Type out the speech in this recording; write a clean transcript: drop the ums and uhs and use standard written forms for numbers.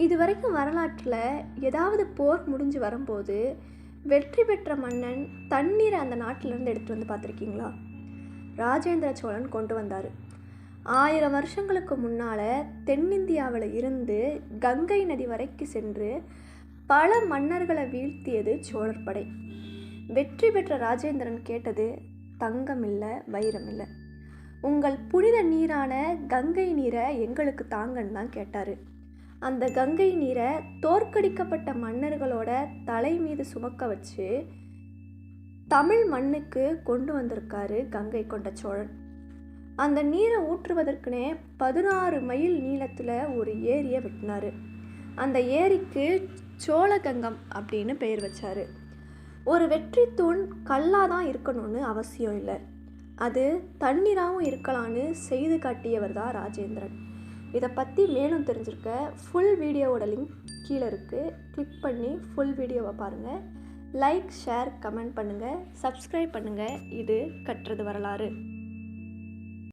இதுவரைக்கும் வரலாற்றில் ஏதாவது போர் முடிஞ்சு வரும்போது வெற்றி பெற்ற மன்னன் தண்ணீரை அந்த நாட்டிலேருந்து எடுத்துகிட்டு வந்து பார்த்துருக்கீங்களா? ராஜேந்திர சோழன் கொண்டு வந்தார். 1000 வருஷங்களுக்கு முன்னால் தென்னிந்தியாவில் இருந்து கங்கை நதி வரைக்கும் சென்று பல மன்னர்களை வீழ்த்தியது சோழர் படை. வெற்றி பெற்ற ராஜேந்திரன் கேட்டது தங்கம் இல்லை, வைரம் இல்லை, உங்கள் புனித நீரான கங்கை நீரை எங்களுக்கு தாங்கன்னு தான் கேட்டார். அந்த கங்கை நீரை தோற்கடிக்கப்பட்ட மன்னர்களோட தலை மீது சுமக்க வச்சு தமிழ் மண்ணுக்கு கொண்டு வந்திருக்காரு கங்கை கொண்ட சோழன். அந்த நீரை ஊற்றுவதற்குனே 16 மைல் நீளத்தில் ஒரு ஏரியை வெட்டினார். அந்த ஏரிக்கு சோழகங்கம் அப்படின்னு பெயர் வச்சார். ஒரு வெற்றி தூண் கல்லாக தான் இருக்கணும்னு அவசியம் இல்லை, அது தண்ணீராகவும் இருக்கலான்னு செய்து காட்டியவர் தான் ராஜேந்திரன். இதை பற்றி மேலும் தெரிஞ்சிருக்க ஃபுல் வீடியோவோட லிங்க் கீழே இருக்குது, கிளிக் பண்ணி ஃபுல் வீடியோவை பாருங்கள். லைக், ஷேர், கமெண்ட் பண்ணுங்கள், சப்ஸ்கிரைப் பண்ணுங்கள். இது கற்றது வரலாறு.